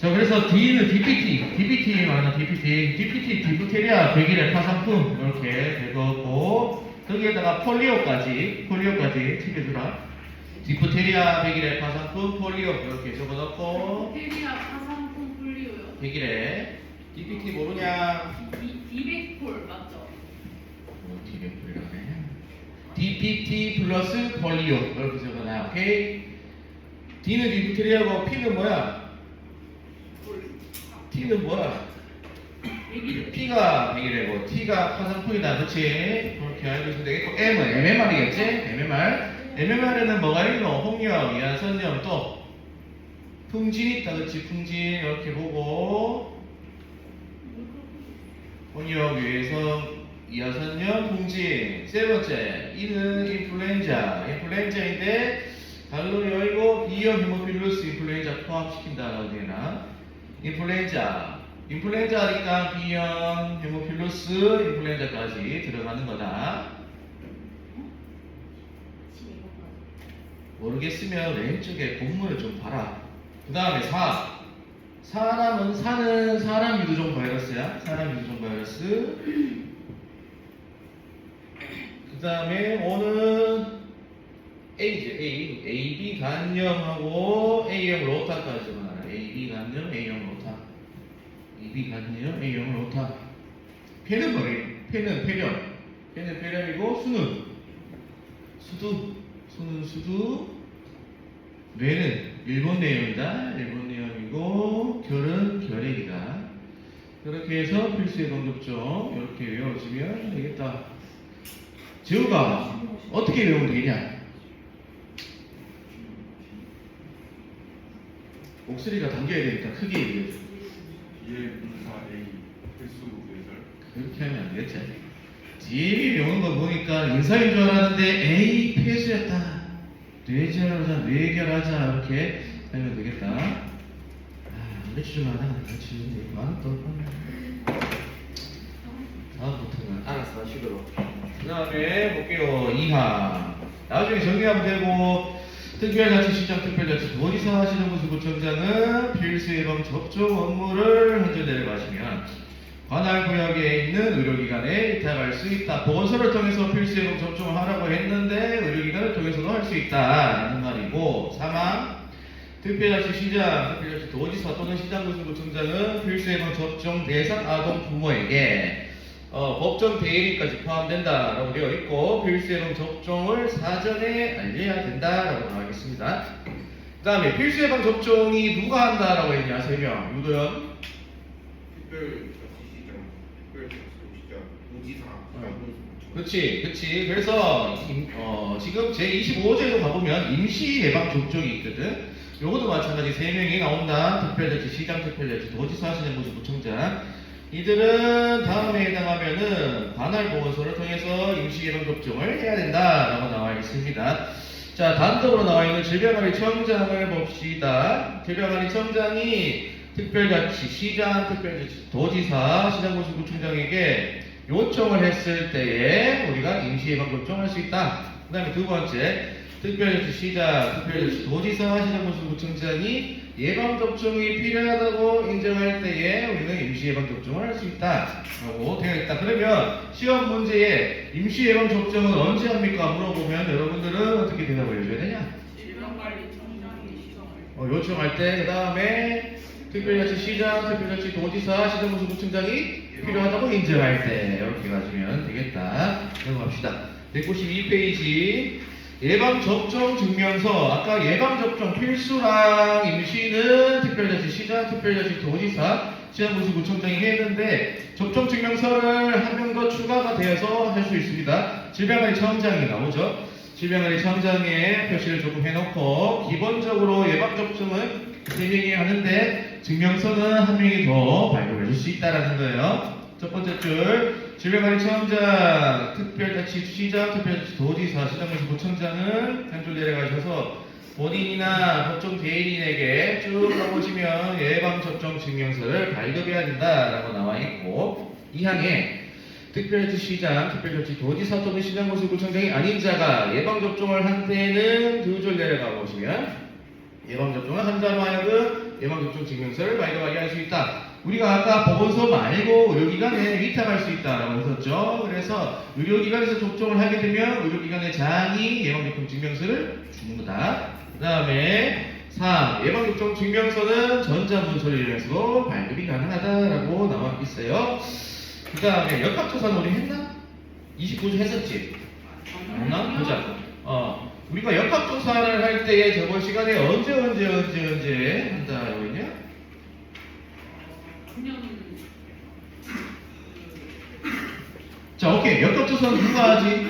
자, 그래서 D는 DPT 말하는 DPT 디프테리아 100일의 파상품 이렇게 적었고 거기에다가 폴리오까지 챙겨주라. 디프테리아 100일의 파상품 폴리오 이렇게 적어놓고 디프테리아 파상품 폴리오요. 100일에 DPT 모르냐? 디백폴 맞죠? 디백폴이라네. DPT 플러스 폴리오 이렇게 적어놔. 오케이? D는 디프테리아고 P는 뭐야? T는 뭐야? P가 100이래고 T가 파상품이다. 그치? 그렇게 알고 있으면 되겠고 M은 MMR이겠지? MMR에는 뭐가 있노? 홍역, 이하선염 또 풍진 있다. 그치? 풍진 이렇게 보고 홍역, 위에서 이하선염, 풍진 세 번째 E는 인플루엔자인데 달로 열고 B형 헤모필루스 인플루엔자 포함시킨다라고 되나? 인플루엔자니까 B형 헤모필루스 인플루엔자까지 들어가는 거다. 모르겠으면 왼쪽에 본문을 좀 봐라. 그 다음에 4. 사는 사람 유두종 바이러스야. 사람 유두종 바이러스. 그 다음에 5는 AB 간염하고 A형 로타까지 적어놔라. AB 간염, A형 로타. AB 간염, A형 로타. 폐는 뭐래? 폐는 폐렴이고 수는 수두. 뇌는 일본 내염이다. 일본 내염이고 결은 결핵이다. 그렇게 해서 필수의 방법점 이렇게 외워주면 되겠다. 지우가 어떻게 외우면 되겠냐? 목소리가 당겨야 되니까 크게 얘기해줘. 뒤에 분사 A 필수 예절. 그렇게 하면 안 되겠지. 뒤에 외우는 거 보니까 인사인 줄 알았는데 A 폐수였다. 뇌결하자 이렇게 하면 되겠다. 가르치지 마라. 가르치지 마. 또 다음부터는 알아서 하시도록. 그 다음에 볼게요. 2항 나중에 정리하면 되고 특별자치시장 특별자치 도지사 하시는 부수구청장은 필수 예방 접종 업무를 현재 내려가시면 관할 구역에 있는 의료기관에 이탁할 수 있다. 보건소를 통해서 필수 예방 접종을 하라고 했는데 의료기관을 통해서도 할 수 있다라는 말이고 3항 특별자치시장, 특별자치 도지사 또는 시장군수구청장은 필수 예방 접종 대상 아동 부모에게 법정 대리까지 포함된다라고 되어 있고 필수 예방 접종을 사전에 알려야 된다라고 나와 있습니다. 그 다음에 필수 예방 접종이 누가 한다라고 했냐? 3명. 유도현. 특별자치시장, 특별자치시장, 도지사, 그렇지. 그래서 지금 제25조에도 가보면 임시 예방 접종이 있거든. 요것도 마찬가지 3명이 나온다. 특별자치, 시장 특별자치, 도지사 하시는 분들 구청장. 이들은 다음에 해당하면은 관할 보건소를 통해서 임시 예방 접종을 해야 된다라고 나와 있습니다. 자, 단독으로 나와 있는 질병관리청장을 봅시다. 질병관리청장이 특별자치, 시장, 특별자치, 도지사, 시장군수구청장에게 요청을 했을 때에 우리가 임시 예방 접종할 수 있다. 그 다음에 두 번째, 특별자치, 시장, 특별자치, 도지사, 시장군수구청장이 예방 접종이 필요하다고 인정할 때에 우리는 임시 예방 접종을 할 수 있다. 라고 되어 있다. 그러면 시험 문제에 임시 예방 접종은 언제 합니까? 물어보면 여러분들은 어떻게 대답을 해줘야 되냐? 질병관리청장이 시정을. 요청할 때, 그 다음에 특별자치, 시장, 특별자치, 도지사, 시장군수구청장이 필요하다고 인정할 때 이렇게 가지면 되겠다. 넘어갑시다. 192페이지 예방접종 증명서. 아까 예방접종 필수랑 임시는 특별자치, 시장, 특별자치, 도지사, 시장군수구청장이 했는데 접종 증명서를 한 명 더 추가가 되어서 할 수 있습니다. 질병관리청장이 나오죠. 질병관리청장의 표시를 조금 해놓고 기본적으로 예방접종은 3명이 하는데 증명서는 한 명이 더 발급해 줄 수 있다는 거예요. 첫 번째 줄 질병관리청장, 특별자치, 시장, 특별자치, 도지사, 시장군수구청장은 한 줄 내려가셔서 본인이나 법정 대리인에게 쭉 가보시면 예방접종 증명서를 발급해야 된다라고 나와 있고 2항에 특별자치, 시장, 특별자치, 도지사 또는 시장군수구청장이 아닌 자가 예방접종을 한 때는 두 줄 내려가 보시면 예방접종을 한 자로 하여금 예방접종 증명서를 발급하게 할 수 있다. 우리가 아까 보건소 말고 의료기관에 위탁할 수 있다라고 했었죠. 그래서 의료기관에서 접종을 하게 되면 의료기관의 장이 예방접종 증명서를 주는 거다. 그 다음에 3. 예방접종 증명서는 전자문서를 이용해서도 발급이 가능하다라고 나와 있어요. 그 다음에 역학조사는 우리 했나? 29주 했었지? 했나? 보자. 우리가 역학조사를 할 때에 저번 시간에 언제 한다고 했냐? 그냥 자, 오케이. 역학조사는 누가 하지?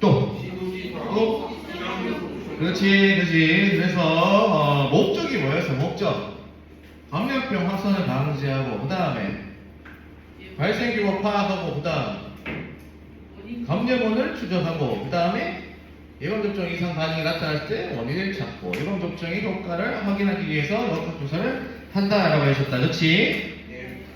또? 그렇지. 그래서 목적이 뭐였어? 목적. 감염병 확산을 방지하고 그 다음에 발생 규모 파악하고 그 다음 감염원을 추적하고 그 다음에 예방접종 이상 반응이 나타났을 때 원인을 찾고 예방접종의 효과를 확인하기 위해서 역학조사를 한다라고 하셨다. 그렇지?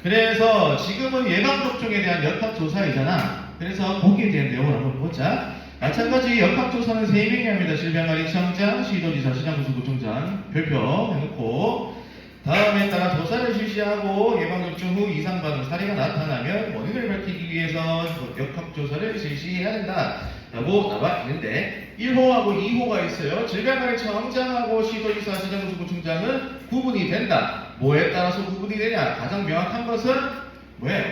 그래서 지금은 예방접종에 대한 역학조사이잖아. 그래서 거기에 대한 내용을 한번 보자. 마찬가지 역학조사는 3명이 합니다. 질병관리청장, 시도지사, 시장군수구청장 발표해놓고 다음에 따라 조사를 실시하고 예방접종 후 이상 반응 사례가 나타나면 원인을 밝히기 위해서 역학조사를 실시해야 된다 라고 나와 있는데 1호하고 2호가 있어요. 질병관리청장하고 시도지사, 시장군수구청장은 구분이 된다. 뭐에 따라서 구분이 되냐? 가장 명확한 것은 뭐예요?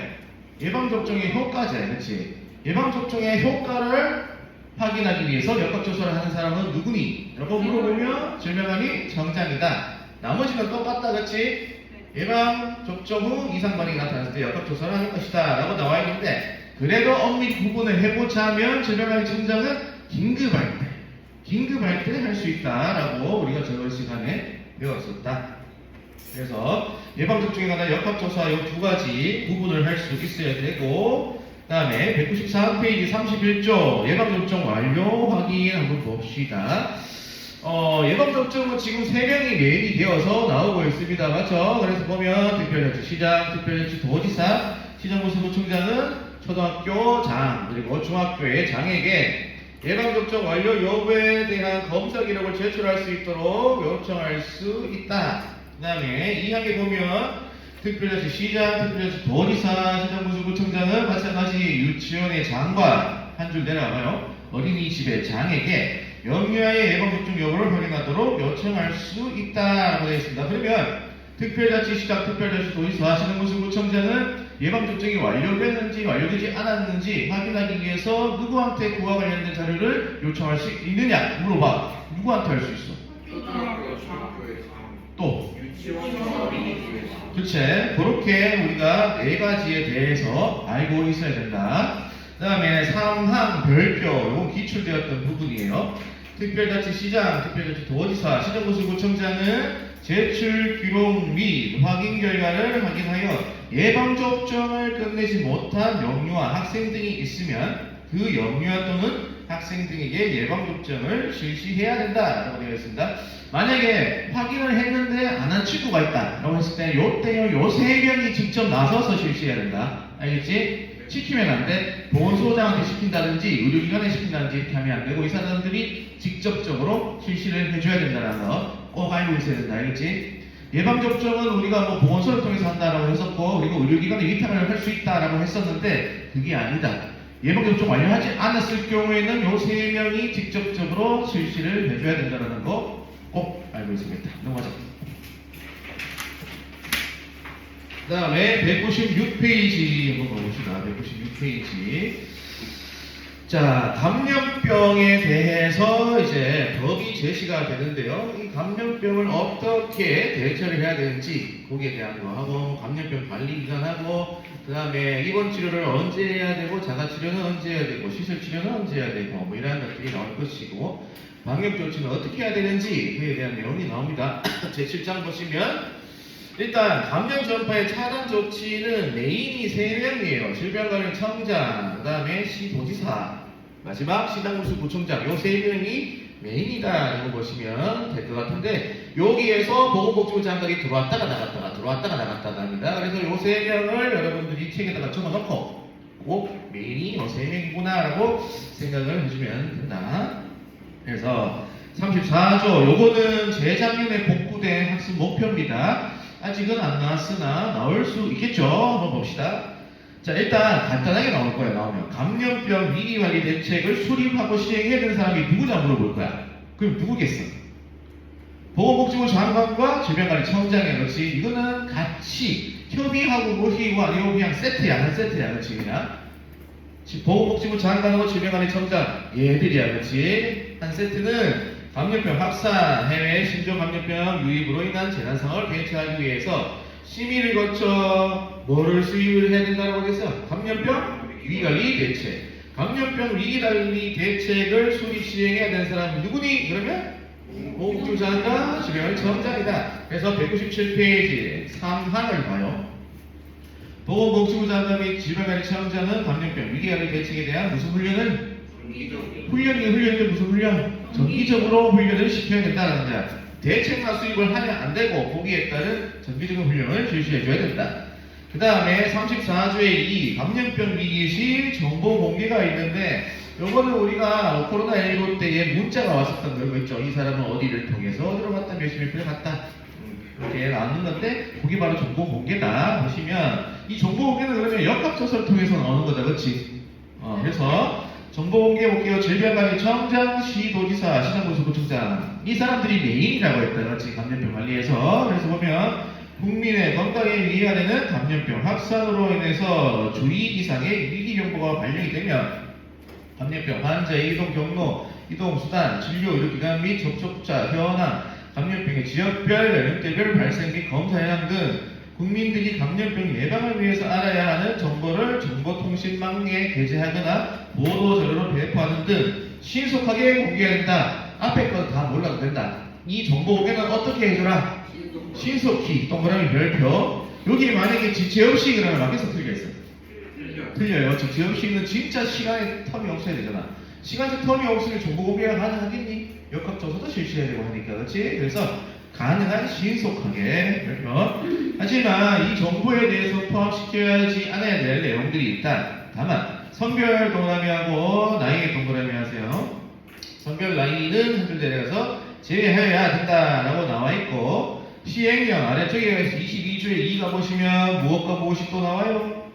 예방접종의 효과제. 그렇지? 예방접종의 효과를 확인하기 위해서 역학조사를 하는 사람은 누구니? 라고 물어보면 질병관리 청장이다. 나머지는 똑같다. 그렇지? 예방접종 후 이상 반응이 나타났을 때 역학조사를 하는 것이다 라고 나와 있는데 그래도 엄밀히 구분을 해보자면 질병관리 청장은 긴급할 때 할 수 있다 라고 우리가 저번 시간에 배웠었다. 그래서 예방접종에 관한 역학조사 이 두 가지 구분을 할 수 있어야 되고 그 다음에 194페이지 31조 예방접종 완료 확인 한번 봅시다. 예방접종은 지금 3명이 메인이 되어서 나오고 있습니다. 맞죠? 그래서 보면 특별자치 시장, 특별자치 도지사, 시정군수구청장은 초등학교 장 그리고 중학교의 장에게 예방접종 완료 여부에 대한 검사 기록을 제출할 수 있도록 요청할 수 있다. 그 다음에 2항에 보면 특별자치 시장, 특별자치 도지사, 시정군수구청장은 마찬가지 유치원의 장과 한 줄 내려가요. 어린이집의 장에게 영유아의 예방접종 여부를 확인하도록 요청할 수 있다라고 되어 있습니다. 그러면 특별자치 시장, 특별자치 도지사, 시정군수구청장은 예방접종이 완료됐는지 완료되지 않았는지 확인하기 위해서 누구한테 그와 관련된 자료를 요청할 수 있느냐 물어봐. 누구한테 할 수 있어? 또 그렇지. 그렇게 우리가 4가지에 대해서 알고 있어야 된다. 그 다음에 3항 별표 이건 기출되었던 부분이에요. 특별자치 시장, 특별자치 도지사, 시정군수구청장은 제출 기록 및 확인 결과를 확인하여 예방접종을 끝내지 못한 영유아 학생 등이 있으면 그 영유아 또는 학생 등에게 예방접종을 실시해야 된다라고 되어 있습니다. 만약에 확인을 했는데 안 한 친구가 있다라고 했을 때 요때요 요 3명이 직접 나서서 실시해야 된다. 알겠지? 시키면 안 돼. 보건소장한테 시킨다든지 의료기관에 시킨다든지 이렇게 하면 안 되고 의사들이 직접적으로 실시를 해줘야 된다는 거 꼭 알고 있어야 된다. 알겠지? 예방접종은 우리가 뭐 보건소를 통해서 한다라고 했었고 그리고 의료기관에 위탁을 할 수 있다라고 했었는데 그게 아니다. 예방접종 완료하지 않았을 경우에는 요 3명이 직접적으로 실시를 해줘야 된다는 거 꼭 알고 있습니다. 넘어가자. 그 다음에 196페이지 한번 봅시다. 196페이지. 자, 감염병에 대해서 이제 법이 제시가 되는데요. 이 감염병을 어떻게 대처를 해야 되는지 거기에 대한 거 하고 감염병 관리 기간하고 그 다음에 입원 치료를 언제 해야 되고 자가 치료는 언제 해야 되고 시설 치료는 언제 해야 되고 뭐 이런 것들이 나올 것이고 방역 조치는 어떻게 해야 되는지 그에 대한 내용이 나옵니다. 제7장 보시면 일단 감염 전파의 차단 조치는 메인이 3명이에요. 질병관리청장, 그 다음에 시도지사, 마지막 시장군수구청장 요 3명이 메인이다 라고 보시면 될 것 같은데 여기에서 보건복지부 장관이 들어왔다가 나갔다가 합니다. 그래서 요 3명을 여러분들이 책에다가 적어놓고 꼭 메인이 요 3명이구나 라고 생각을 해주면 된다. 그래서 34조, 요거는 재작년에 복구된 학습 목표입니다. 아직은 안 나왔으나 나올 수 있겠죠. 한번 봅시다. 자, 일단 간단하게 나올 거예요. 나오면 감염병 위기관리 대책을 수립하고 시행해야 되는 사람이 누구냐 물어볼 거야. 그럼 누구겠어? 보건복지부 장관과 질병관리청장이야. 그렇지? 이거는 같이 협의하고 모시고 아니고 그냥 세트야. 한 세트야. 그렇지? 그냥 보건복지부 장관하고 질병관리청장 얘들이야. 그렇지? 한 세트는 감염병 확산, 해외 신종 감염병 유입으로 인한 재난 상황을 대처하기 위해서 심의를 거쳐 뭐를 수립을 해야 된다고 했어? 감염병 위기관리 대책. 감염병 위기관리 대책을 수립 시행해야 되는 사람은 누구니? 그러면 보건복지부 장관, 질병관리청장이다. 그래서 197페이지 3항을 봐요. 보건복지부 장관 및 질병관리청장은 감염병 위기관리 대책에 대한 무슨 훈련을? 훈련이 무슨 훈련? 정기적으로 훈련을 시켜야 된다는 거야. 대책만 수립을 하면 안 되고 거기에 따른 정기적인 훈련을 실시해줘야 된다. 그 다음에 34조의 2 감염병 위기 시 정보 공개가 있는데 요거는 우리가 코로나19 때에 문자가 왔었던 거 있죠. 이 사람은 어디를 통해서 어디로 갔다 몇 시간을 갔다 이렇게 나오는 건데 그게 바로 정보 공개다. 보시면 이 정보 공개는 그러면 역학조사를 통해서 나오는 거다. 그렇지? 그래서 정보 공개 볼게요. 질병관리청장, 시도지사, 시장군수구청장 이 사람들이 메인이라고 했다. 그렇지? 감염병 관리에서. 그래서 보면 국민의 건강에 위해하는 감염병 확산으로 인해서 주의 이상의 위기 경보가 발령이 되면 감염병 환자의 이동 경로, 이동 수단, 진료 의료기관 및 접촉자, 현황, 감염병의 지역별, 연령대별 발생 및 검사 현황 등 국민들이 감염병 예방을 위해서 알아야 하는 정보를 정보통신망에 게재하거나 보도 자료로 배포하는 등 신속하게 공개해야 된다. 앞에 거 다 몰라도 된다. 이 정보 공개는 어떻게 해줘라? 신속히 동그라미 별표. 여기 만약에 지체 없이 그러면 막에서 틀려 있어. 틀려요. 지체 없이는 진짜 시간의 텀이 없어야 되잖아. 시간적 텀이 없으면 정보 공개가 가능하겠니? 역학조사도 실시해야 되고 하니까. 그렇지? 그래서 가능한 신속하게 별표. 하지만 이 정보에 대해서 포함시켜야지 않아야 될 내용들이 있다. 다만 성별 동그라미하고 나이에 동그라미 하세요. 성별 나이는 한 줄 내려서 제외해야 된다라고 나와 있고 시행령 아래쪽에 22조에 2가 보시면 무엇과 무엇이 또 나와요?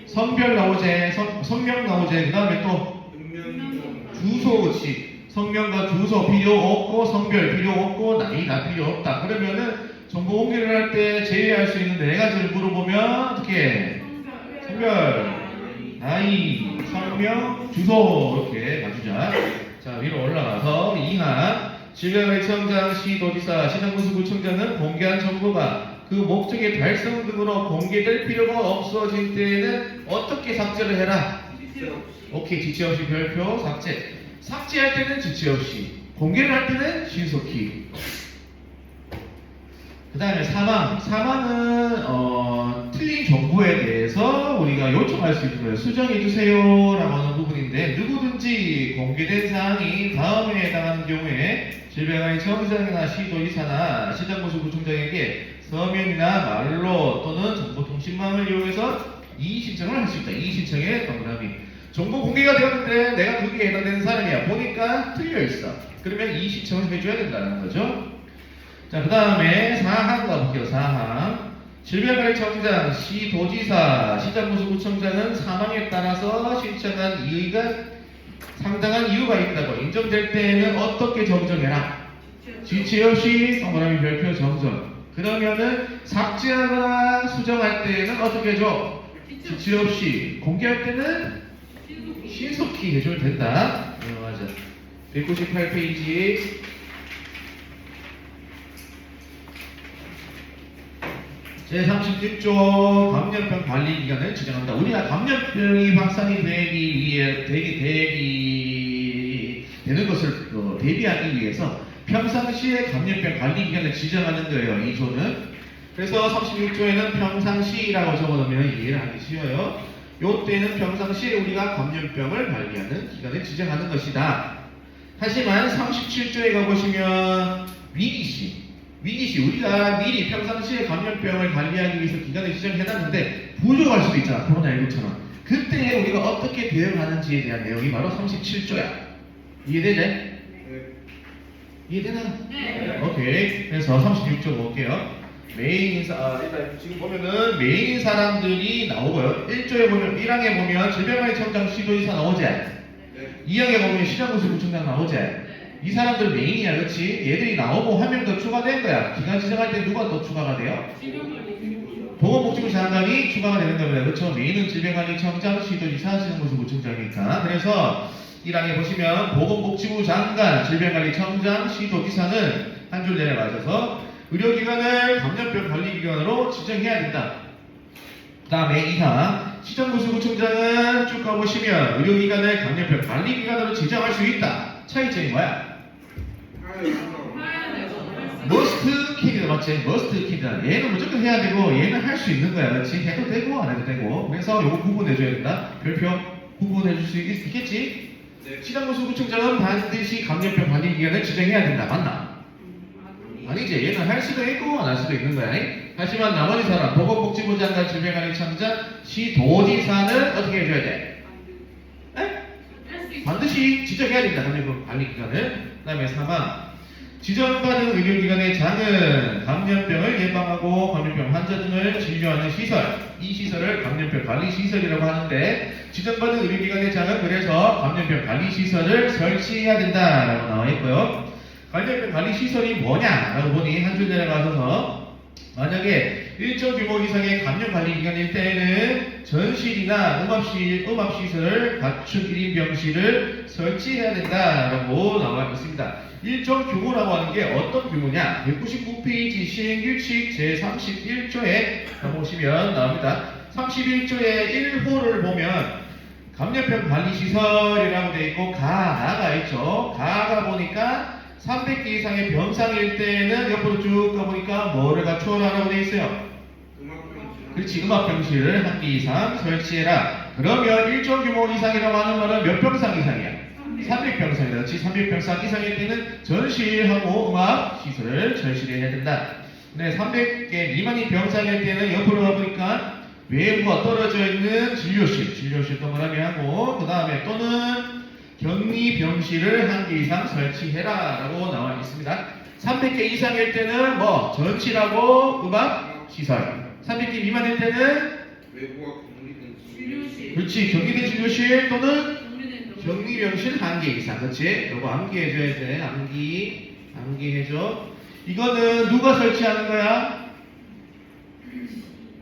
성별 나오제, 성명 나오제, 그 다음에 또 주소. 그치? 성명과 주소 필요 없고 성별 필요 없고 나이가 필요 없다. 그러면은 정보 공개를 할 때 제외할 수 있는 네 가지를 물어보면 어떻게? 성별, 나이, 성명, 주소 이렇게 가주자. 자, 위로 올라가서 2항 질병관리청장, 시도지사, 시장군수구청장은 공개한 정보가 그 목적의 달성 등으로 공개될 필요가 없어질 때에는 어떻게 삭제를 해라? 오케이, 지체 없이 별표 삭제. 삭제할 때는 지체 없이, 공개를 할 때는 신속히. 그 다음에 사망은 틀린 정보에 대해서 우리가 요청할 수 있는 거예요. 수정해주세요 라고 하는 부분인데 누구든지 공개된 사항이 다음에 해당하는 경우에 질병관리청장이나 시도지사나 시장군수구청장에게 서면이나 말로 또는 정보통신망을 이용해서 이의 신청을 할 수 있다. 이의 신청의 동그라미. 정보 공개가 되었는데 내가 거기에 해당되는 사람이야. 보니까 틀려있어. 그러면 이의 신청을 해줘야 된다는 거죠. 자, 그 다음에 4항 가볼게요. 4항. 질병관리청장, 시도지사, 시장군수구청장은 사망에 따라서 신청한 이의가 상당한 이유가 있다고 인정될 때에는 어떻게 정정해라? 지체 없이 동그라미 별표 정정. 그러면은 삭제하거나 수정할 때에는 어떻게 해줘? 지체 없이. 공개할 때는 신속히 해주면 된다. 맞아. 198페이지. 제36조 감염병 관리 기간을 지정한다. 우리가 감염병이 확산이 되는 것을 대비하기 위해서 평상시에 감염병 관리 기간을 지정하는 거예요. 이 조는. 그래서 36조에는 평상시라고 적어놓으면 이해를 하기 쉬워요. 요때는 평상시에 우리가 감염병을 관리하는 기간을 지정하는 것이다. 하지만 37조에 가보시면 위기시 우리가 미리 평상시에 감염병을 관리하기 위해서 기간을 지정해놨는데 부족할 수도 있잖아. 코로나19처럼. 그때 우리가 어떻게 대응하는지에 대한 내용이 바로 37조야. 이해되지? 이해되나? 네. 오케이. 그래서 36쪽 볼게요. 메인인 일단 지금 보면은 메인인 사람들이 나오고요. 1조에 보면 1항에 보면 질병관리청장 시도지사 나오지. 2항에 보면 시장군수구청장 나오지. 이 사람들 메인이야, 그렇지? 얘들이 나오고 한 명 더 추가된 거야. 기간 지정할 때 누가 더 추가가 돼요? 보건복지부 장관이 추가가 되는 겁니다. 그렇죠? 메인은 질병관리청장, 시도지사, 시장군수구청장이니까. 그래서 1항에 보시면 보건복지부 장관, 질병관리청장, 시도지사는 한 줄 내려가셔서 의료기관을 감염병 관리기관으로 지정해야 된다. 그 다음에 2항 시정군수구청장은 쭉 가보시면 의료기관을 감염병 관리기관으로 지정할 수 있다. 차이점이 뭐야? 머스트 킥이다, 맞지? 머스트 킥이다. 얘는 무조건 해야 되고 얘는 할 수 있는 거야, 그렇지? 해도 되고 안 해도 되고. 그래서 요거 구분해줘야 된다. 별표 구분해줄 수 있겠지? 시장군수구청장은 반드시 감염병 관리기관을 지정해야 된다. 맞나? 아니지. 얘는 할 수도 있고 안 할 수도 있는 거야. 하지만 나머지 사람, 보건복지부 장관, 질병관리청장, 시도지사는 어떻게 해줘야 돼? 반드시 지정해야 된다. 감염병 관리기관을. 그 다음에 3번 지정받은 의료기관의 장은 감염병을 예방하고 감염병 환자 등을 진료하는 시설, 이 시설을 감염병 관리시설이라고 하는데 지정받은 의료기관의 장은 그래서 감염병 관리시설을 설치해야 된다라고 나와 있고요. 감염병 관리시설이 뭐냐라고 보니 한 줄 내려가셔서 만약에 일정 규모 이상의 감염관리기관일 때에는 전실이나 음압시설을 갖춘 1인 병실을 설치해야 된다라고 나와 있습니다. 일정 규모라고 하는 게 어떤 규모냐? 199페이지 시행규칙 제31조에 보시면 나옵니다. 31조의 1호를 보면 감염병 관리시설이라고 되어 있고 가가 있죠. 가가 보니까 300개 이상의 병상일 때는 옆으로 쭉 가보니까 뭐를 갖추어라라고 되어 있어요. 그렇지, 음압병실을 한 개 이상 설치해라. 그러면 일정 규모 이상이라고 하는 말은 몇 병상 이상이야? 300병상이다. 그렇지, 300병상 이상일 때는 전실하고 음압시설을 절실해야 된다. 네, 300개 미만인 병상일 때는 옆으로 가보니까 외부가 떨어져 있는 진료실 동그라미 하고 그 다음에 또는 격리병실을 한 개 이상 설치해라 라고 나와 있습니다. 300개 이상일 때는 뭐 전실하고 음압시설, 300개 미만일 때는 외부와 격리된 진료실. 그렇지, 격리된 진료실 또는 정리된 병실. 격리병실 한 개 이상. 그렇지, 요거 암기해줘야 돼. 암기해줘. 이거는 누가 설치하는 거야?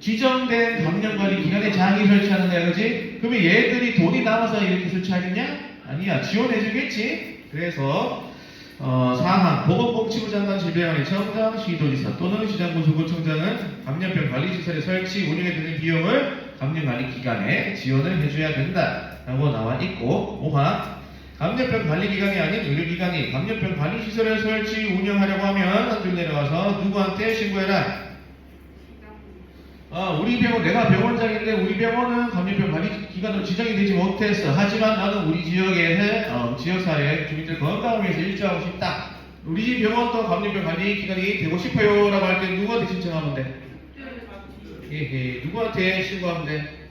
지정된 감염관리기관의 장이 설치하는 거야, 그렇지? 그러면 얘들이 돈이 남아서 이렇게 설치하겠냐? 아니야, 지원해주겠지. 그래서 4항 보건복지부 장관, 질병관리청장, 시도지사 또는 시장군수구청장은 감염병 관리시설의 설치, 운영에 드는 비용을 감염관리기관에 지원을 해줘야 된다라고 나와 있고 5항 감염병 관리기관이 아닌 의료기관이 감염병 관리시설을 설치, 운영하려고 하면 한 줄 내려가서 누구한테 신고해라. 우리 병원, 내가 병원장인데 우리 병원은 감염병 관리기관으로 지정이 되지 못했어. 하지만 나는 우리 지역의 지역사회 주민들 건강을 위해서 일조하고 싶다. 우리 집 병원도 감염병 관리기관이 되고 싶어요 라고 할 때 누구한테 신청하면 돼? 누구한테 신고하면 돼?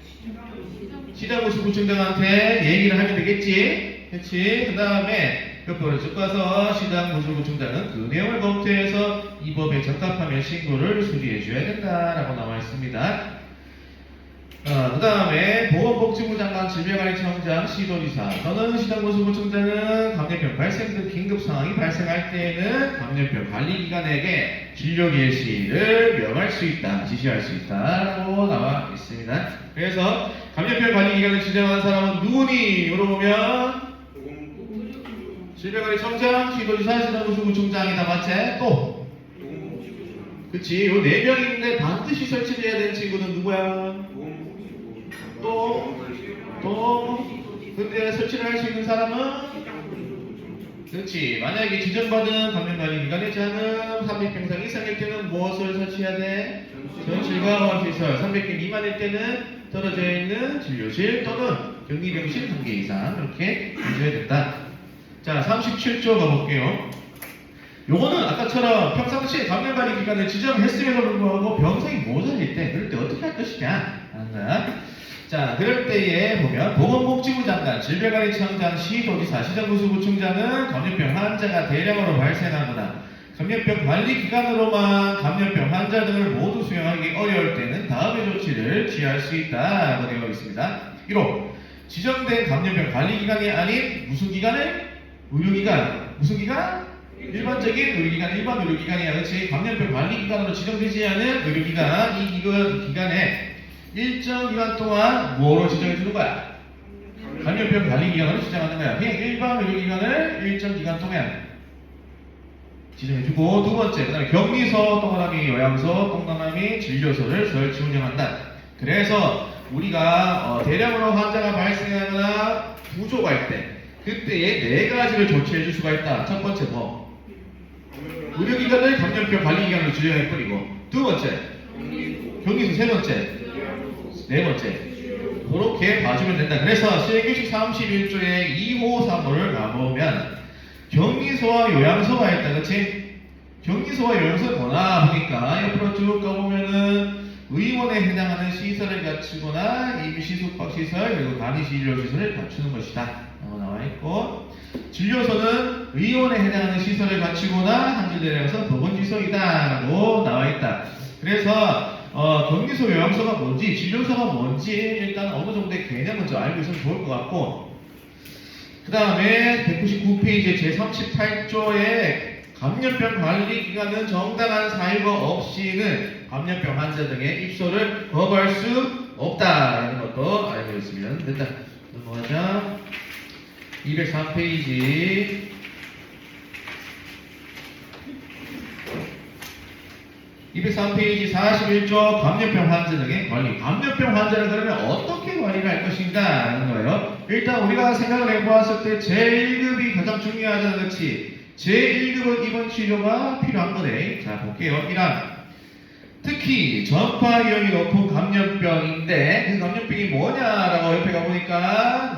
시장군수구청장한테 얘기를 하면 되겠지. 그렇지. 그 다음에 옆으로 쭉 가서 시장군수구청장은 그 내용을 검토해서 이 법에 적합하면 신고를 수리해줘야 된다라고 나와 있습니다. 그 다음에 보건복지부 장관, 질병관리청장, 시도지사 또는 시장군수구청장은 감염병 발생 등 긴급 상황이 발생할 때에는 감염병 관리기관에게 진료 개시를 명할 수 있다, 지시할 수 있다라고 나와 있습니다. 그래서 감염병 관리기관을 지정한 사람은 누구니? 물어보면 질병관리청장, 시도지사, 시장군수구청장이다. 맞지? 또 그치, 요 4명인데 반드시 설치돼야 되는 친구는 누구야? 근데 설치를 할 수 있는 사람은? 그렇지, 만약에 지정받은 감염관리기관의 장은 300병상 이상일 때는 무엇을 설치해야 돼? 전실과 음압시설, 300개 미만일 때는 떨어져 있는 진료실 또는 격리병실 1개 이상 이렇게 해줘야 된다. 자, 37조 가볼게요. 요거는 아까처럼 평상시에 감염관리 기간을 지정했음에도 불구하고 병상이 모자랄 때 그럴 때 어떻게 할 것이냐 하는 거야. 자, 그럴 때에 보면 보건복지부 장관, 질병관리청장, 시도지사, 시정구수구청장은 감염병 환자가 대량으로 발생하거나 감염병 관리 기관으로만 감염병 환자 등을 모두 수용하기 어려울 때는 다음의 조치를 취할 수 있다고 되어 있습니다. 1호, 지정된 감염병 관리 기관이 아닌 무슨 기관을? 의료기관. 무슨 기관? 일반적인 의료기관, 일반 의료기관이야. 그렇지? 감염병 관리 기관으로 지정되지 않은 의료기관, 이 기관에 일정 기간 동안 뭐로 지정해 주는 거야? 감염병 관리 기관으로 지정하는 거야. 그냥 일반 의료기관을 일정 기간 동안 지정해주고, 두 번째, 그 다음에 격리소, 동그라미 요양소, 동그라미 진료소를 설치 운영한다. 그래서 우리가 대량으로 환자가 발생하거나 부족할 때 그때에 네 가지를 조치해 줄 수가 있다. 첫 번째 뭐? 의료기관을 감염병 관리기관으로 지정해버리고, 두 번째 격리소, 세 번째, 네 번째 그렇게 봐주면 된다. 그래서 시행규칙 31조의 2호 3호를 가보면 격리소와 요양소가 있다. 그치? 격리소와 요양소는 뭐나 보니까 옆으로 쭉 가보면은 의원에 해당하는 시설을 갖추거나 임시 숙박시설 그리고 간이진료시설을 갖추는 것이다 나와 있고, 진료소는 의원에 해당하는 시설을 갖추거나 한 줄 내려서 보건지소이다 라고 나와 있다. 그래서 격리소, 요양소가 뭔지, 진료소가 뭔지 일단 어느 정도의 개념은 좀 알고 있으면 좋을 것 같고, 그 다음에 199페이지 제38조에 감염병 관리 기관은 정당한 사유가 없이는 감염병 환자 등의 입소를 거부할 수 없다라는 것도 알고 있으면 된다. 넘어가자. 203페이지. 203페이지 41조 감염병 환자 등의 관리. 감염병 환자를 그러면 어떻게 관리를 할 것인가 하는 거예요. 일단 우리가 생각을 해보았을 때 제1급이 가장 중요하잖아. 그렇지? 제1급은 입원 치료가 필요한 거네. 자, 볼게요. 1항. 특히 전파 위험이 높은 감염병인데 그 감염병이 뭐냐라고 옆에 가보니까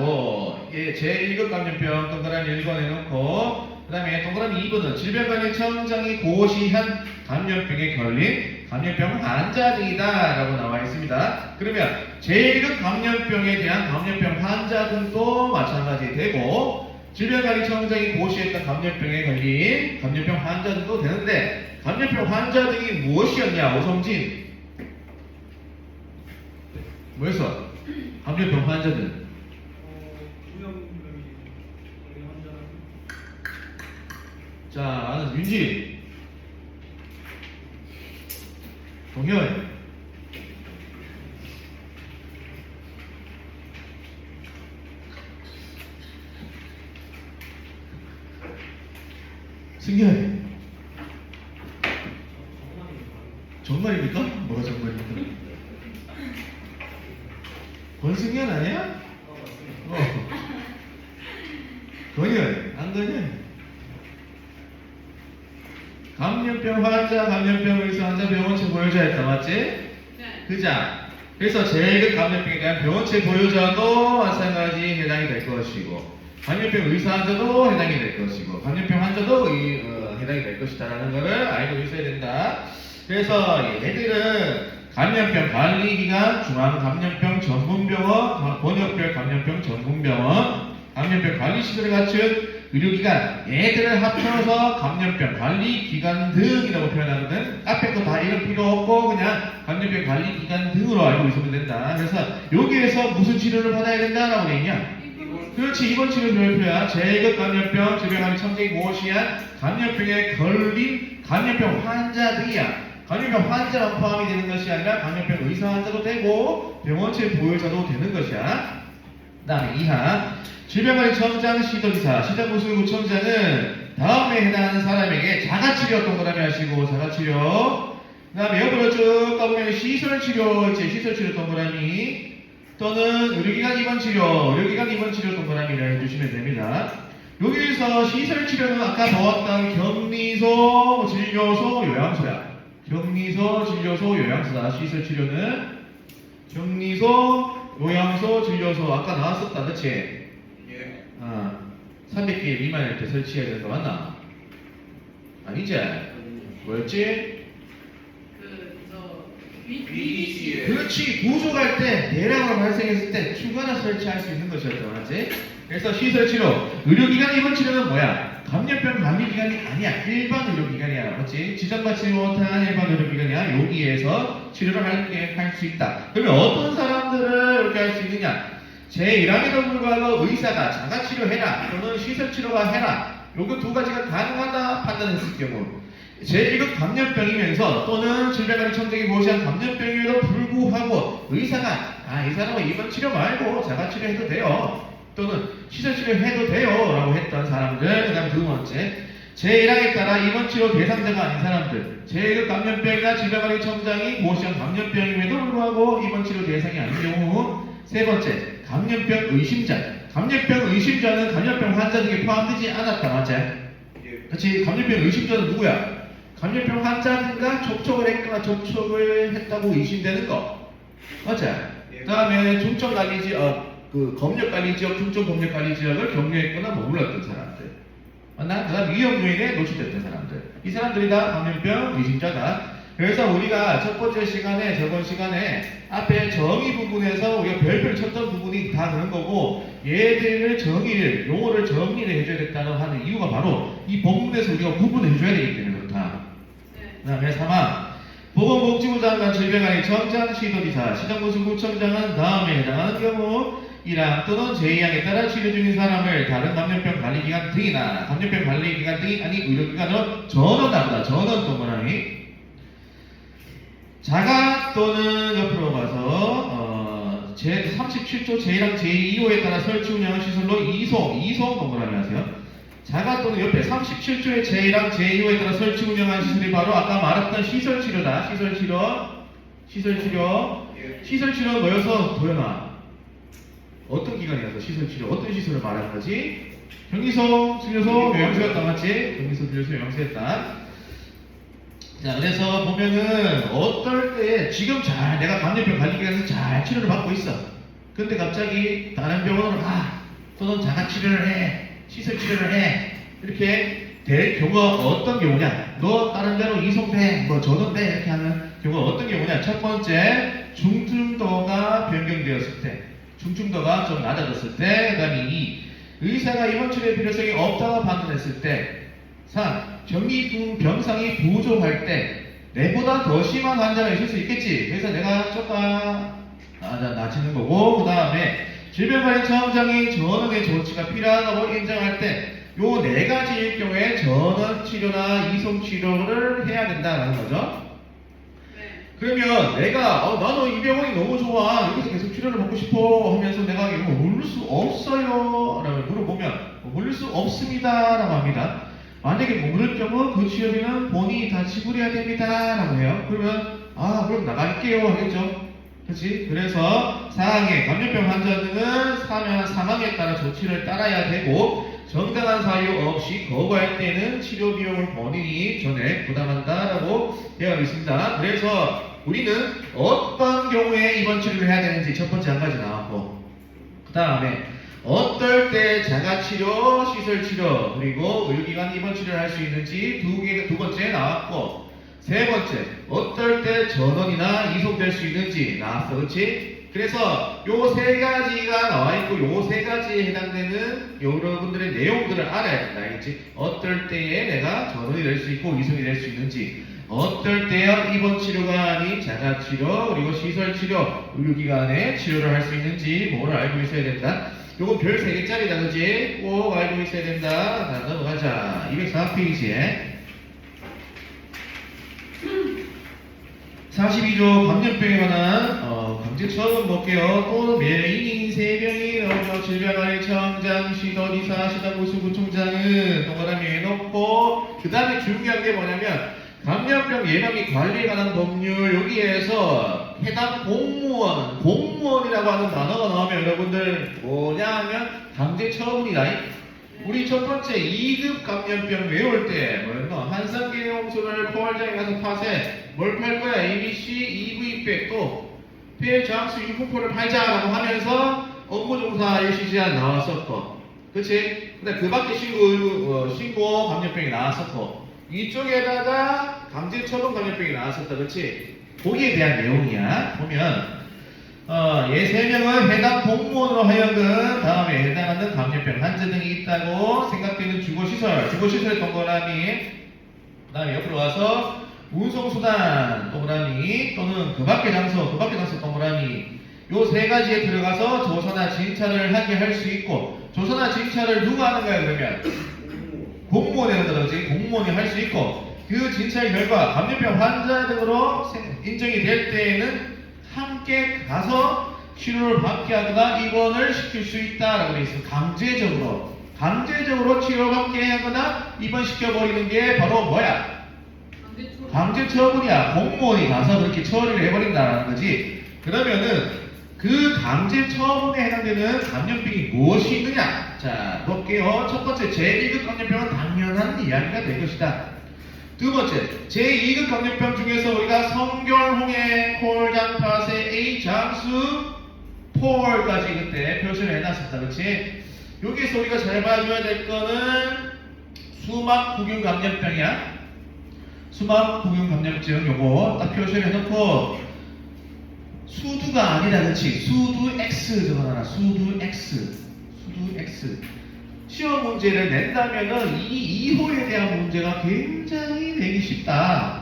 제1급 감염병 동그라미 1번 해놓고, 그 다음에 동그라미 2번은 질병관리청장이 고시한 감염병에 걸린 감염병 환자들이다 라고 나와 있습니다. 그러면 제1급 감염병에 대한 감염병 환자들도 마찬가지 되고, 질병관리청장이 고시했던 감염병에 걸린 감염병 환자들도 되는데, 감염병 환자 등이 무엇이었냐? 오성진 뭐였어? 감염병 환자들 자, 아는 윤지, 동현, 승현. 정말입니까? 뭐가 정말입니까? 권승현 아니야? 건현, 안건현. 감염병 환자, 감염병 의사 환자 병원체 보유자였다. 맞지? 네. 그자. 그래서 제1급 감염병에 대한 병원체 보유자도 마찬가지 해당이 될 것이고, 감염병 의사 환자도 해당이 될 것이고, 감염병 환자도 해당이 될 것이다라는 것을 알고 있어야 된다. 그래서 얘들은 감염병 관리기관, 중앙감염병 전문병원, 번역별 감염병 전문병원, 감염병 관리시설을 갖춘 의료기관, 얘들을 합쳐서 감염병 관리기관 등이라고 표현하거든. 앞에 거 다 이름 필요 없고 그냥 감염병 관리기관 등으로 알고 있으면 된다. 그래서 여기에서 무슨 치료를 받아야 된다라고 돼 있냐? 그렇지, 입원 치료 별표야. 제1급 감염병, 질병관리청장이 고시한 감염병에 걸린 감염병 환자들이야. 감염병 환자만 포함이 되는 것이 아니라 감염병 의사 환자도 되고 병원체 보유자도 되는 것이야. 그 다음에 2항. 질병관리청장, 시도지사, 시장구수구청장은 다음에 해당하는 사람에게 자가치료 동그라미 하시고, 자가치료. 그 다음에 옆으로 쭉 가보면 시설치료, 시설치료 동그라미, 또는 의료기관 입원치료, 의료기관 입원치료 동그라미를 해주시면 됩니다. 여기에서 시설치료는 아까 보았던 격리소, 진료소, 요양소야. 격리소, 진료소, 요양소다. 시설치료는 격리소, 요양소, 진료소 아까 나왔었다. 그치? 예. 300개 미만일 때 설치해야 되는 거 맞나? 아니지? 뭐였지? BBC. 그렇지. 부족할 때, 대량으로 발생했을 때 추가로 설치할 수 있는 것이었죠. 맞지? 그래서 시설치료, 의료기관 입원 치료는 뭐야? 감염병 관리기관이 아니야. 일반 의료기관이야. 맞지? 지정받지 못한 일반 의료기관이야. 여기에서 치료를 할 수 있다. 그러면 어떤 사람들을 이렇게 할 수 있느냐? 제1항에도 불구하고 의사가 자가치료해라 또는 시설치료가 해라. 요거 두 가지가 가능하다 판단했을 경우 제1급 감염병이면서 또는 질병관리청장이 보시한 감염병임에도 불구하고 의사가 이 사람은 입원 치료 말고 자가치료 해도 돼요 또는 시설치료 해도 돼요 라고 했던 사람들. 그 다음 두 번째, 제1항에 따라 입원 치료 대상자가 아닌 사람들, 제1급 감염병이나 질병관리청장이 보시한 감염병임에도 불구하고 입원 치료 대상이 아닌 경우. 세 번째, 감염병 의심자. 감염병 의심자는 감염병 환자 중에 포함되지 않았다. 맞지? 그렇지. 감염병 의심자는 누구야? 감염병 환자인가 접촉을 했거나 접촉을 했다고 의심되는 거. 맞지? 그 다음에 중증 관리 지역, 검역 관리 지역, 중증 검역 관리 지역을 격려했거나 머물렀던 사람들. 맞나? 그 다음 위험 요인에 노출됐던 사람들. 이 사람들이 다 감염병 의심자다. 그래서 우리가 첫 번째 시간에, 저번 시간에 앞에 정의 부분에서 우리가 별표를 쳤던 부분이 다 그런 거고, 얘들을 정의를, 용어를 정리를 해줘야 됐다는 하는 이유가 바로 이 본문에서 우리가 구분을 해줘야 되기 때문에 그렇다. 그 다음에 3화, 보건복지부 장관, 질병관리청장, 시도지사, 시정보수구청장은 다음에 해당하는 경우 1항 또는 제2항에 따라 치료 중인 사람을 다른 감염병 관리기관 등이나 감염병 관리기관 등이 아닌 의료기관으로 전원하다. 전원 동그라미. 자가 또는 옆으로 가서 제37조 제1항 제2호에 따라 설치 운영한 시설로 이송 동그라미 하세요. 자가 또는 옆에 37조의 제1항 제2호에 따라 설치 운영한 시설이 바로 아까 말했던 시설치료다. 시설치료는 뭐여서 도연아? 어떤 기관이어서 시설치료? 어떤 시설을 말하는 거지? 경기소, 진료소, 요양소였다. 맞지? 경기소, 진료소, 요양소였다. 자, 그래서 보면은 어떨 때 지금 잘 내가 감염병 관리기관에서 잘 치료를 받고 있어. 근데 갑자기 다른 병원으로 가. 또는 자가치료를 해. 시설치료를 해. 이렇게 될 경우가 어떤 경우냐? 너 다른 데로 이송돼. 뭐 전원돼. 이렇게 하는 경우가 어떤 경우냐? 첫 번째, 중증도가 변경되었을 때. 중증도가 좀 낮아졌을 때. 그 다음에 2, 의사가 입원 치료의 필요성이 없다고 판단했을 때. 3. 병상이 부족할 때 내보다 더 심한 환자가 있을 수 있겠지. 그래서 내가 조금 낮추는 거고, 그 다음에 질병관리청장이 전원의 조치가 필요하다고 인정할 때 요 네 가지일 경우에 전원 치료나 이송 치료를 해야 된다는 거죠. 그러면 내가 나는 이 병원이 너무 좋아, 여기서 계속 치료를 받고 싶어 하면서 내가 이거 물릴 수 없어요 라고 물어보면 물릴 수 없습니다 라고 합니다. 만약에 머무를 경우 그 치료비는 본인이 다 지불해야 됩니다 라고 해요. 그러면 그럼 나갈게요 하겠죠. 그렇지? 그래서 4항에 감염병 환자들은 사망에 따라 조치를 따라야 되고, 정당한 사유 없이 거부할 때는 치료 비용을 본인이 전액 부담한다라고 되어 있습니다. 그래서 우리는 어떤 경우에 입원 치료를 해야 되는지 첫 번째 한 가지 나왔고, 그 다음에 어떨 때 자가치료, 시설치료, 그리고 의료기관 입원 치료를 할 수 있는지 두 번째 나왔고, 세 번째, 어떨 때 전원이나 이송될 수 있는지 나왔어. 그렇지? 그래서 요 세 가지가 나와 있고, 요 세 가지에 해당되는 여러분들의 내용들을 알아야 된다. 알겠지? 어떨 때에 내가 전원이 될 수 있고, 이송이 될 수 있는지, 어떨 때야 입원 치료가 아닌 자가치료, 그리고 시설치료, 의료기관에 치료를 할 수 있는지, 뭐를 알고 있어야 된다. 요거 별 3개짜리다. 그지? 꼭 알고 있어야 된다. 자, 넘어가자. 204페이지에 42조 감염병에 관한 강제 처분 볼게요. 또 매인 3명이 나오죠. 질병관리청장, 시도지사, 시도보수구청장은 동그라미에 넣고, 그 다음에 중요한 게 뭐냐면 감염병 예방 및 관리에 관한 법률, 여기에서 해당 공무원이라고 하는 단어가 나오면 여러분들 뭐냐 하면 강제 처분이다. 우리 첫 번째 2급 감염병 외울 때 뭐였노? 한산기내홍수를 포괄장에 가서 파세 뭘 팔 거야? ABC, EV100 또 폐장수 유포포를 팔자라고 하면서 업무종사 일시 제한 나왔었고, 그치? 근데 그 밖에 신고 감염병이 나왔었고, 이쪽에다가 강제처분 감염병이 나왔었다, 그렇지? 거기에 대한 내용이야. 보면 얘 세 명은 해당 공무원으로 하여금 다음에 해당하는 감염병 환자 등이 있다고 생각되는 주거시설의 동그라미, 그 다음에 옆으로 와서 운송수단 동그라미 또는 그 밖의 장소 동그라미, 요 세 가지에 들어가서 조사나 진찰을 하게 할 수 있고, 조사나 진찰을 누가 하는 거야 그러면? 공무원이 하는 거지. 공무원이 할 수 있고, 그 진찰 결과 감염병 환자 등으로 인정이 될 때에는 함께 가서 치료를 받게 하거나 입원을 시킬 수 있다라고 되어 있습니다. 강제적으로 치료받게 하거나 입원시켜버리는 게 바로 뭐야? 강제처분이야. 공무원이 가서 그렇게 처리를 해버린다라는 거지. 그러면은 그 강제처분에 해당되는 감염병이 무엇이 있느냐? 자, 볼게요. 첫 번째, 제1급 감염병은 당연한 이야기가 될 것이다. 두 번째, 제2급 감염병 중에서 우리가 성결홍해, 콜장파세, A, 장수, 폴까지 그때 표시를 해놨었다. 그렇지? 여기서 우리가 잘 봐줘야 될 거는 수막구균 감염병이야. 수막구균 감염증 요거 딱 표시를 해놓고, 수두가 아니라, 그렇지? 수두 X 적어놔라. 수두 X. 시험 문제를 낸다면은 이 2호에 대한 문제가 굉장히 내기 쉽다.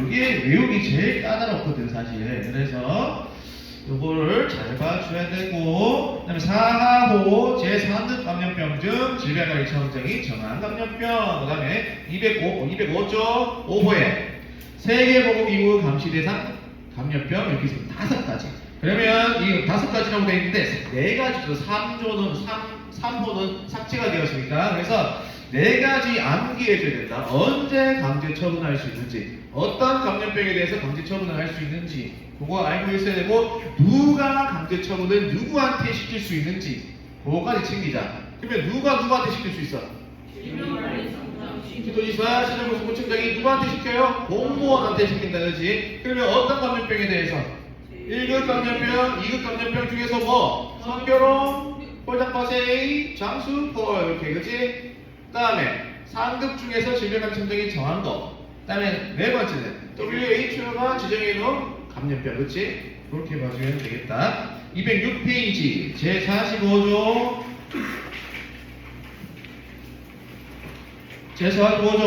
이게 외우기 제일 까다롭거든, 사실. 그래서 요거를 잘 봐줘야 되고, 그 다음에 4호 제3급 감염병 중 질병관리청정이 정한 감염병, 그 다음에 205조 5호에 세계보건 이후 감시 대상 감염병, 이렇게 해서 5가지. 그러면 이 5가지라고 되어 있는데 4가지도 3호는 삭제가 되었으니까, 그래서 4가지 암기해줘야 된다. 언제 강제 처분할 수 있는지, 어떤 감염병에 대해서 강제 처분을 할 수 있는지 그거 알고 있어야 되고, 누가 강제 처분을 누구한테 시킬 수 있는지 그거까지 챙기자. 그러면 누가 누구한테 시킬 수 있어? 기도지사, 시정구청장이 누구한테 시켜요? 공무원한테 시킨다, 그렇지? 그러면 어떤 감염병에 대해서? 1급 감염병, 2급 감염병 중에서 뭐? 성결홍, 폴장파세, 장수, 폴, 이렇게, 그렇지? 그 다음에 3급 중에서 질병관리청정이 정한 거. 그 다음에 4번째는 WHO가 지정해놓은 감염병, 그렇지? 그렇게 봐주면 되겠다. 206페이지 제45조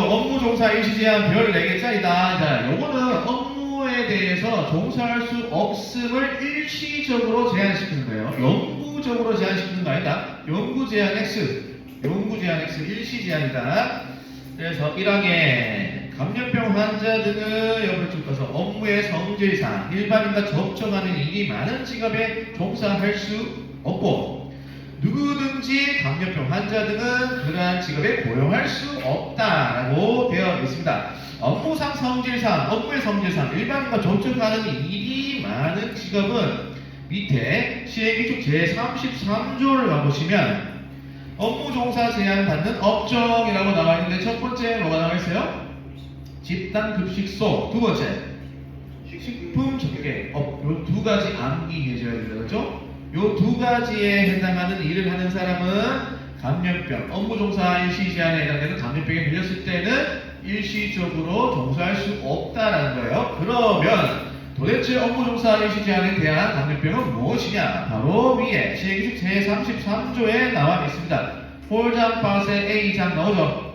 업무종사 일시제한 별 4개짜리다. 자, 요거는 업무에 대해서 종사할 수 없음을 일시적으로 제한시키는 거예요. 영구적으로 제한시키는 거 아니다. 영구제한 X, 일시 제한이다. 그래서 1항에 감염병 환자 등은 옆으로 쭉 가서 업무의 성질상 일반인과 접촉하는 일이 많은 직업에 종사할 수 없고, 누구든지 감염병 환자 등은 그러한 직업에 고용할 수 없다라고 되어 있습니다. 업무의 성질상 일반인과 접촉하는 일이 많은 직업은 밑에 시행규칙 제33조를 가보시면 업무 종사 제한 받는 업종이라고 나와 있는데, 첫 번째 뭐가 나와 있어요? 집단급식소. 두 번째 식품 접객. 요 2가지 암기해줘야 된다, 그렇죠? 요 2가지에 해당하는 일을 하는 사람은 감염병, 업무종사 일시 제한에 해당되는 감염병에 걸렸을 때는 일시적으로 종사할 수 없다라는 거예요. 그러면 도대체 업무종사 일시 제한에 대한 감염병은 무엇이냐? 바로 위에 시행규칙 제33조에 나와 있습니다. 폴장파세 A장 나오죠?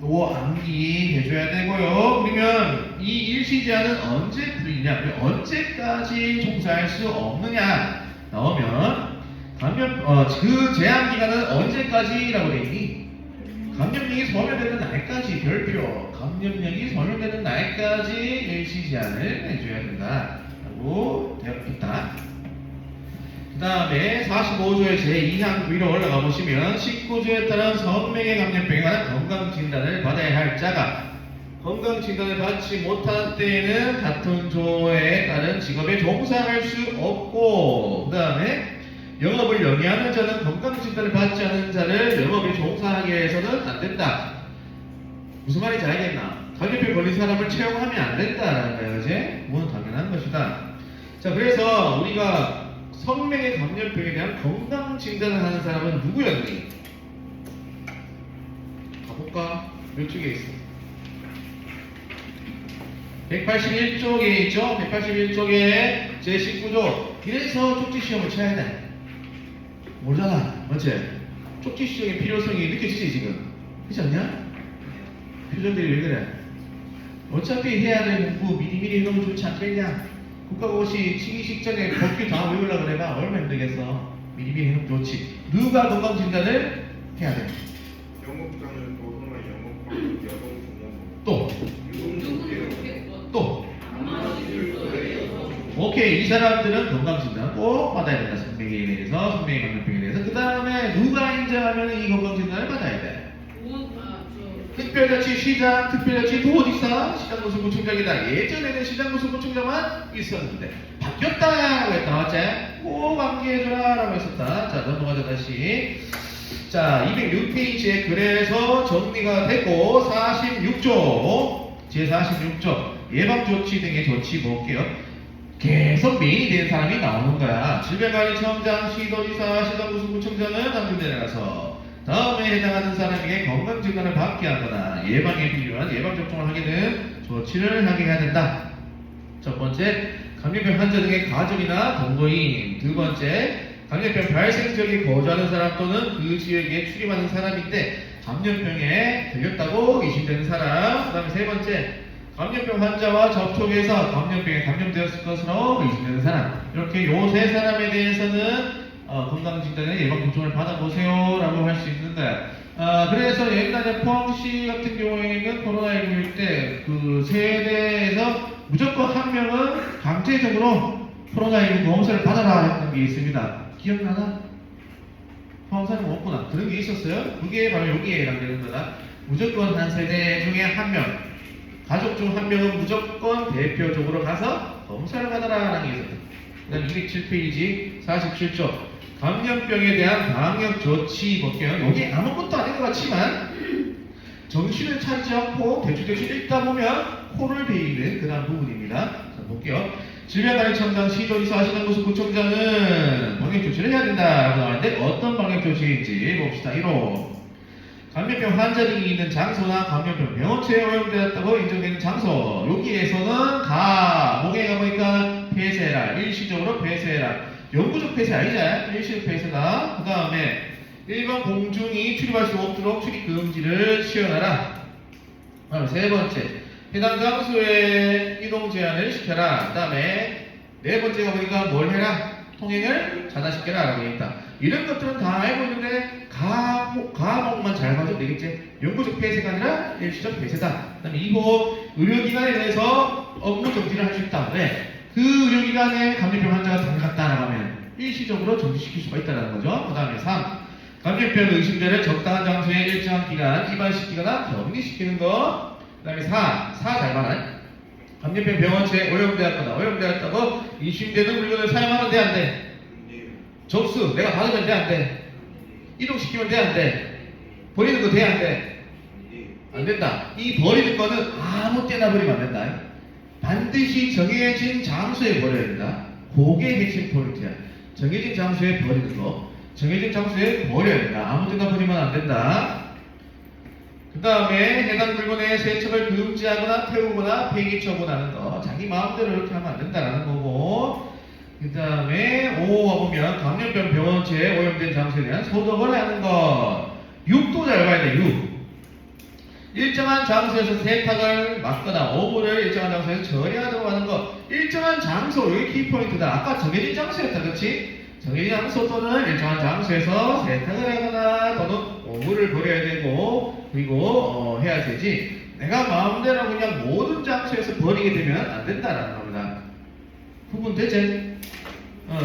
요거 암기해줘야 되고요. 그러면 이 일시 제한은 언제 풀리냐? 언제까지 종사할 수 없느냐? 나오면 그 제한 기간은 언제까지라고 되어 있니? 감염령이 소멸되는 날까지, 별표. 감염령이 소멸되는 날까지 일시 제한을 해줘야 된다라고 되어 있다. 그 다음에 45조의 제2항 위로 올라가 보시면 19조에 따른 선명의 감염병에 관한 건강진단을 받아야 할 자가 건강진단을 받지 못한 때에는 같은 조에 따른 직업에 종사할 수 없고, 그 다음에 영업을 영위하는 자는 건강진단을 받지 않은 자를 영업에 종사하게 해서는 안 된다. 무슨 말인지 알겠나? 감염병 걸린 사람을 채용하면 안 된다라는 거예요, 그지? 그건 당연한 것이다. 자, 그래서 우리가 선명의 감염병에 대한 건강 진단을 하는 사람은 누구였니? 가볼까? 이쪽에 있어. 181쪽에 있죠? 181쪽에 제19조. 이래서 쪽지 시험을 쳐야 돼. 모르잖아. 맞지? 쪽지 시험의 필요성이 느껴지지, 지금? 그렇지 않냐? 표정들이 왜 그래? 어차피 해야 될 공부 미리미리 해놓으면 좋지 않겠냐? 국가고시 치기 직전에 법규 다 외우려고 그래봐. 얼마나 힘들겠어. 미리미리 해놓으면 좋지. 누가 건강진단을 해야 돼? 영업장을 벗어나 영업하는 여성 종목. 또. 또. 네. 오케이. 이 사람들은 건강진단 꼭 받아야 된다. 성명에 대해서, 성명의 감염병에 대해서. 그 다음에 누가 인정하면 이 건강진단을 받아야 돼? 특별자치 시장, 특별자치 도지사, 시장노숙구청장이다. 예전에는 시장노숙구청장만 있었는데 바뀌었다라고 했다. 맞지? 꼭 암기해줘라 라고 했었다. 자, 넘어가자 다시. 자, 206페이지에 그래서 정리가 됐고 46조 제46조 예방조치 등의 조치 볼게요. 계속 메인이 된 사람이 나오는 거야. 질병관리청장, 시도지사, 시장노숙구청장은 한 군데 나가서 다음에 해당하는 사람에게 건강진단을 받게 하거나 예방에 필요한 예방접종을 하게 된 조치를 하게 해야 된다. 첫 번째, 감염병 환자 등의 가족이나 동거인. 두 번째, 감염병 발생 지역에 거주하는 사람 또는 그 지역에 출입하는 사람인데 감염병에 걸렸다고 의심되는 사람. 그 다음에 세 번째, 감염병 환자와 접촉해서 감염병에 감염되었을 것으로 의심되는 사람. 이렇게 요 세 사람에 대해서는 건강진단의 예방접종을 받아보세요 라고 할 수 있는 거야. 그래서 옛날에 포항시 같은 경우에는 코로나19일 때 그 세대에서 무조건 한 명은 강제적으로 코로나19 검사를 받아라 했던 게 있습니다. 기억나나? 포항사는 없구나. 그런 게 있었어요. 그게 바로 여기에 해당되는 거다. 무조건 한 세대 중에 한 명, 가족 중 한 명은 무조건 대표적으로 가서 검사를 받아라 라는 게 있었다. 그 다음 207페이지 47조 감염병에 대한 방역 조치 볼게요. 여기 아무것도 아닌 것 같지만 정신을 차리지 않고 대충대충 읽다 보면 코를 베이는 그런 부분입니다. 자, 볼게요. 질병관리청장, 시도지사, 시장노숙구청장은 방역 조치를 해야 된다라고 나왔는데 어떤 방역 조치인지 봅시다. 1호 감염병 환자들이 있는 장소나 감염병 병원체에 오염되었다고 인정되는 장소. 여기에서는 목에 가보니까 폐쇄해라. 일시적으로 폐쇄해라. 영구적 폐쇄 아니잖아요. 일시적 폐쇄다. 그 다음에 일반 공중이 출입할 수 없도록 출입 금지를 시행하라. 세 번째, 해당 장소에 이동 제한을 시켜라. 그 다음에 네 번째가 보니까 뭘 해라? 통행을 차단시켜라 라고 있다. 이런 것들은 다 알고 있는데 과목만 잘 봐도 되겠지. 영구적 폐쇄가 아니라 일시적 폐쇄다. 그 다음에 2호 의료기관에 대해서 업무 정지를 할 수 있다. 왜? 그 의료기관에 감염병 환자가 들어갔다라고 하면 일시적으로 정지시킬 수가 있다는 거죠. 그 다음에 3. 감염병 의심자를 적당한 장소에 일정한 기간 이관시키거나 격리시키는 거. 그 다음에 4 잘 봐라. 감염병 병원체에 오염되었다고 의심되는 물건을 사용하면 돼, 안 돼? 접수, 내가 받으면 돼, 안 돼? 이동시키면 돼, 안 돼? 버리는 거 돼, 안 돼? 안 된다. 이 버리는 거는 아무 때나 버리면 안 된다. 반드시 정해진 장소에 버려야 된다. 그게 핵심 포인트야. 정해진 장소에 버리는 거. 정해진 장소에 버려야 된다. 아무 데나 버리면 안 된다. 그 다음에 해당 물건의 세척을 금지하거나 태우거나 폐기 처분하는 거. 자기 마음대로 이렇게 하면 안 된다라는 거고. 그 다음에 5가 보면 감염병 병원체에 오염된 장소에 대한 소독을 하는 거. 6도 잘 봐야 돼. 6. 일정한 장소에서 세탁을 막거나 오물을 일정한 장소에서 처리하도록 하는 거. 일정한 장소, 여기 키포인트다. 아까 정해진 장소였다, 그렇지? 정해진 장소 또는 일정한 장소에서 세탁을 하거나 또는 오물을 버려야 되고, 그리고 해야 되지. 내가 마음대로 그냥 모든 장소에서 버리게 되면 안 된다라는 겁니다. 구분 되지?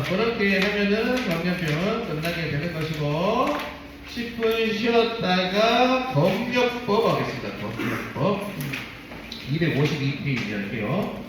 그렇게 하면은 감염병은 끝나게 되는 것이고. 10분 쉬었다가 검역법 하겠습니다. 검역법 252페이지 할게요.